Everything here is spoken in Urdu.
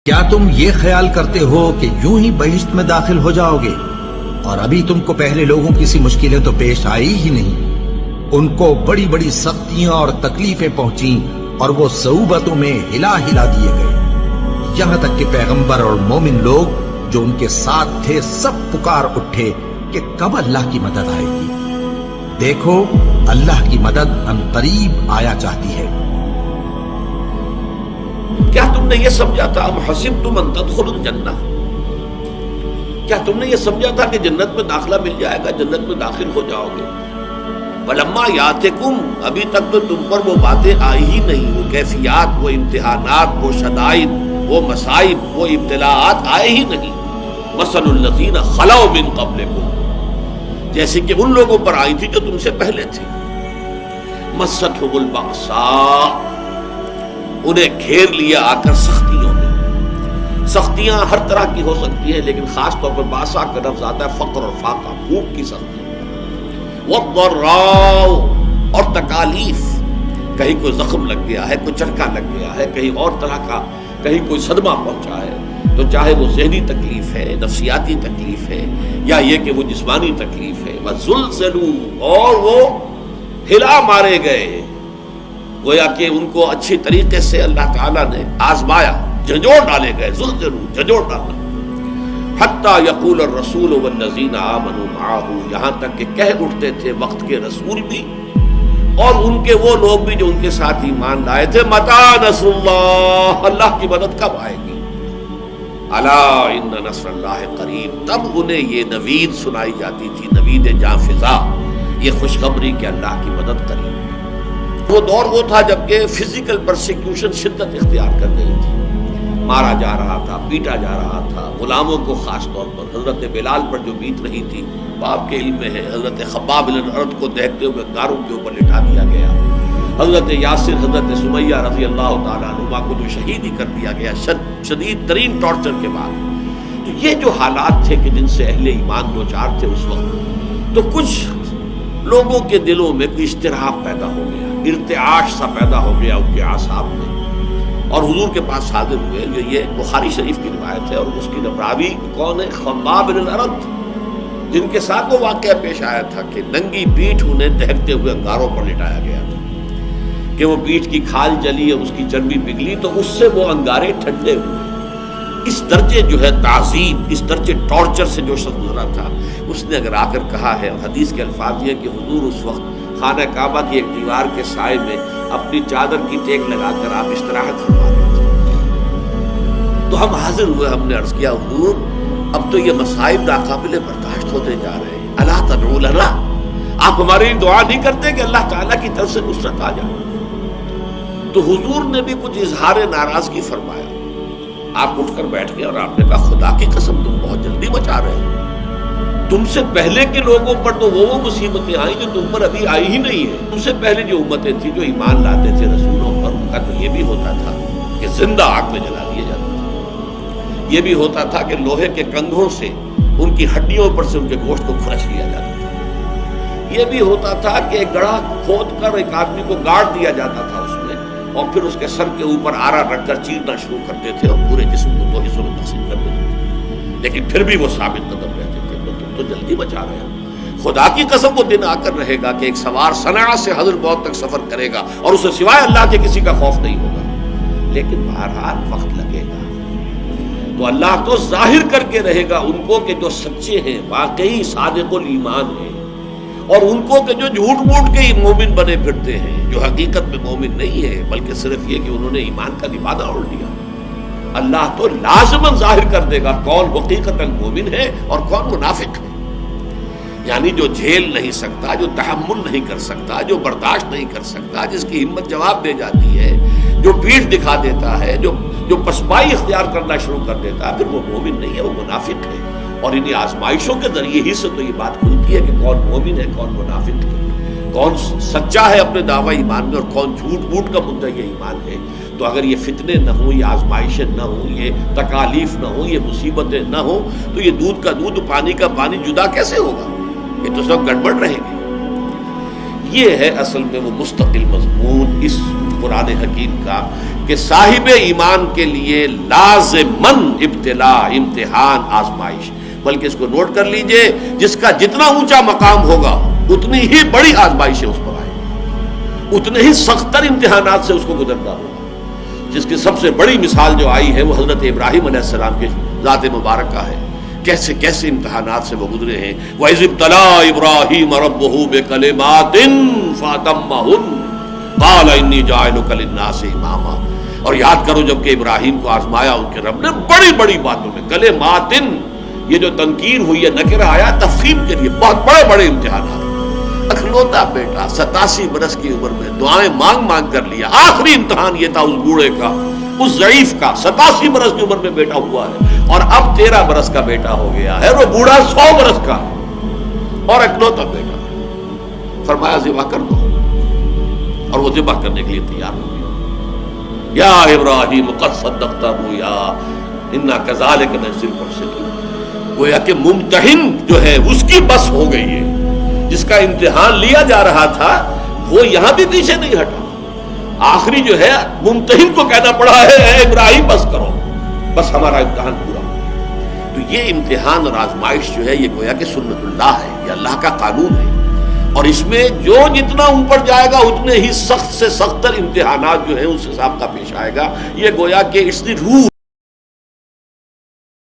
کیا تم یہ خیال کرتے ہو کہ یوں ہی بہشت میں داخل ہو جاؤ گے اور ابھی تم کو پہلے لوگوں کی سی مشکلیں تو پیش آئی ہی نہیں؟ ان کو بڑی بڑی سختیاں اور تکلیفیں پہنچیں اور وہ صعوبتوں میں ہلا ہلا دیے گئے، یہاں تک کہ پیغمبر اور مومن لوگ جو ان کے ساتھ تھے سب پکار اٹھے کہ کب اللہ کی مدد آئے گی۔ دیکھو اللہ کی مدد عنقریب آیا چاہتی ہے۔ کیا تم نے یہ سمجھا تھا ام حسبتم ان تدخلوا الجنہ، کیا تم نے یہ سمجھا تھا کہ جنت میں داخلہ مل جائے گا، جنت میں داخل ہو جاؤ گے؟ ولما یاتکم، ابھی تک تو تم پر وہ باتیں آئی ہی نہیں، وہ کیفیات، وہ امتحانات، وہ شدائد، وہ مصائب، وہ ابتلاءات آئے ہی نہیں۔ مثل الذین خلوا من قبلکم، جیسے کہ ان لوگوں پر آئی تھی جو تم سے پہلے تھے۔ مستھم البأساء، انہیں گھیر لیا آ کر سختیوں نے۔ سختیاں ہر طرح کی ہو سکتی ہیں، لیکن خاص طور پر باسا کا لفظ آتا ہے فقر اور فاقہ، بھوک کی سختی۔ والضراء، اور تکالیف، کہیں کوئی زخم لگ گیا ہے، کوئی چرکا لگ گیا ہے، کہیں اور طرح کا، کہیں کوئی صدمہ پہنچا ہے، تو چاہے وہ ذہنی تکلیف ہے، نفسیاتی تکلیف ہے، یا یہ کہ وہ جسمانی تکلیف ہے۔ وزلزلوا، اور وہ ہلا مارے گئے، گویا کہ ان کو اچھی طریقے سے اللہ تعالیٰ نے آزمایا، جھنجھوڑ ڈالے گئے، زلزلوا، جھنجھوڑ ڈالنا۔ حتیٰ یقول الرسول والذین آمنوا معہ، یہاں تک کہ کہہ اٹھتے تھے وقت کے رسول بھی اور ان کے وہ لوگ بھی جو ان کے ساتھ ایمان لائے تھے، متی نصر اللہ، اللہ کی مدد کب آئے گی؟ الا ان نصر اللہ قریب، تب انہیں یہ نوید سنائی جاتی تھی، نوید جاں فضا، یہ خوشخبری کہ اللہ کی مدد قریب ہے۔ وہ دور وہ تھا جبکہ فزیکل پرسیکیوشن شدت اختیار کر گئی تھی، مارا جا رہا تھا، پیٹا جا رہا تھا، غلاموں کو خاص طور پر حضرت بلال پر جو بیت رہی تھی وہ آپ کے علم میں ہے، حضرت خباب بن الارت کو دیکھتے ہوئے گاروں کے اوپر لٹا دیا گیا، حضرت یاسر، حضرت سمیہ رضی اللہ تعالیٰ عنہما کو جو شہید ہی کر دیا گیا شدید ترین ٹارچر کے بعد۔ تو یہ جو حالات تھے کہ جن سے اہل ایمان دو چار تھے اس وقت، تو کچھ لوگوں کے دلوں میں کوئی اشتراک پیدا ہو گیا، ارتعاش سا پیدا ہو گیا ان کے اعصاب میں، اور حضور کے پاس حاضر ہوئے۔ یہ بخاری شریف کی روایت ہے، اور اس کی راوی کون ہے؟ خباب بن الارت، جن کے ساتھ وہ واقعہ پیش آیا تھا کہ ننگی پیٹھ انہیں دہکتے ہوئے انگاروں پر لٹایا گیا تھا کہ وہ پیٹھ کی کھال جلی اور اس کی چربی پگھلی تو اس سے وہ انگارے ٹھنڈے ہوئے۔ اس درجے جو ہے تعذیب، اس درجے ٹارچر سے جو شخص گزرا تھا، اس نے اگر آ کر کہا ہے، حدیث کے الفاظ یہ کہ حضور اس وقت خانہ کعبہ کی ایک دیوار کے سائے میں اپنی چادر کی ٹیک لگا کر آپ استراحت فرما رہے تھے، تو ہم حاضر ہوئے، ہم نے عرض کیا حضور اب تو یہ مصائب ناقابل برداشت ہوتے جا رہے ہیں، الا تدعو لنا، آپ ہماری دعا نہیں کرتے کہ اللہ تعالیٰ کی طرف سے نصرت آ جائے؟ تو حضور نے بھی کچھ اظہار ناراضگی فرمایا، آپ اٹھ کر بیٹھ گئے اور آپ نے کہا خدا کی قسم تم بہت جلدی مچا رہے ہو، تم سے پہلے کے لوگوں پر تو وہ مصیبتیں آئیں جو تم پر ابھی آئی ہی نہیں ہے۔ تم سے پہلے جو امتیں تھیں جو ایمان لاتے تھے رسولوں پر، ان کا تو یہ بھی ہوتا تھا کہ زندہ آگ میں جلا دیے جاتے تھے، یہ بھی ہوتا تھا کہ لوہے کے کنگھوں سے ان کی ہڈیوں پر سے ان کے گوشت کو کھرچ لیا جاتا تھا، یہ بھی ہوتا تھا کہ ایک گڑھا کھود کر ایک آدمی کو گاڑ دیا جاتا تھا اس میں، اور پھر اس کے سر کے اوپر آرا رکھ کر چیرنا شروع کرتے تھے اور پورے جسم کو دو حصوں میں تقسیم کر دیتے تھے، لیکن پھر بھی وہ ثابت قدم رہتے تھے، تو جلدی بچا رہے ہیں۔ خدا کی قسم وہ دن آ کر رہے گا کہ ایک سوار صنعاء سے حضر موت تک سفر کرے گا اور اسے سوائے اللہ کے کسی کا خوف نہیں ہوگا، لیکن بہرحال وقت لگے گا، تو اللہ تو ظاہر کر کے رہے گا ان کو کہ جو سچے ہیں، واقعی صادق الایمان ہیں، اور ان کو کہ جو جھوٹ موٹ کے ہی مومن بنے پھرتے ہیں، جو حقیقت میں مومن نہیں ہے بلکہ صرف یہ کہ انہوں نے ایمان کا لبادہ اوڑھ لیا۔ اللہ تو لازماً ظاہر کر دے گا کون حقیقتاً مومن ہے اور کون منافق ہے، یعنی جو جھیل نہیں سکتا، جو تحمل نہیں کر سکتا، جو برداشت نہیں کر سکتا، جس کی ہمت جواب دے جاتی ہے، جو پیٹھ دکھا دیتا ہے، جو پسپائی اختیار کرنا شروع کر دیتا ہے، پھر وہ مومن نہیں ہے، وہ منافق ہے۔ اور انہیں آزمائشوں کے ذریعے ہی سے تو یہ بات کھلتی ہے کہ کون مومن ہے، کون منافق ہے، کون سچا ہے اپنے دعوی ایمان میں اور کون جھوٹ موٹ کا مدعی ایمان ہے۔ تو اگر یہ فتنے نہ ہوں، یہ آزمائشیں نہ ہوں، یہ تکالیف نہ ہوں، یہ مصیبتیں نہ ہوں، تو یہ دودھ کا دودھ پانی کا پانی جدا کیسے ہوگا؟ یہ تو سب گڑبڑ رہے گی۔ یہ ہے اصل میں وہ مستقل مضمون اس قرآن حکیم کا کہ صاحب ایمان کے لیے لازماً ابتلا، امتحان، آزمائش، بلکہ اس کو نوٹ کر لیجئے، جس کا جتنا اونچا مقام ہوگا اتنی ہی بڑی آزمائشیں اس پر آئیں گی، اتنے ہی سختر امتحانات سے اس کو گزرنا ہوگا۔ جس کی سب سے بڑی مثال جو آئی ہے وہ حضرت ابراہیم علیہ السلام کی ذات مبارکہ ہے، کیسے کیسے امتحانات سے وہ گزرے ہیں۔ وَإِذِ ابْتَلَىٰ إِبْرَاهِيمَ رَبُّهُ بِكَلِمَاتٍ فَأَتَمَّهُنَّ قَالَ إِنِّي جَاعِلُكَ لِلنَّاسِ إِمَامًا، اور یاد کرو جب کہ ابراہیم کو آزمایا ان کے رب نے بڑی بڑی باتوں میں، کلماتن، یہ جو تنکیر ہوئی ہے، نکرہ آیا تفخیم کے لیے، بہت بڑے بڑے امتحانات۔ اکلوتا بیٹا 87 برس کی عمر میں دعائیں مانگ مانگ کر لیا، آخری امتحان یہ تھا اس بوڑھے کا، اس ضعیف کا، 87 برس کی عمر میں بیٹا ہوا ہے، اور اب 13 برس کا بیٹا ہو گیا ہے، وہ بوڑھا 100 برس کا اور اکلوتا بیٹا۔ فرمایا ذبح کر دو، اور وہ ذبح کرنے کے لیے تیار ہو گیا۔ یا ابراہیم قد صدقت الرؤیا انا کذالک نجزی المحسنین، گویا کہ ممتحن جو ہے اس کی بس ہو گئی ہے، جس کا امتحان لیا جا رہا تھا وہ یہاں بھی پیچھے نہیں ہٹا، آخری جو ہے ممتحن کو کہنا پڑا ہے اے ابراہیم بس کرو، بس ہمارا امتحان پورا ہو۔ تو یہ امتحان اور آزمائش جو ہے یہ گویا کہ سنت اللہ ہے، یہ اللہ کا قانون ہے، اور اس میں جو جتنا اوپر جائے گا اتنے ہی سخت سے سختر امتحانات جو ہیں اس حساب کا پیش آئے گا۔ یہ گویا کہ اس دی رول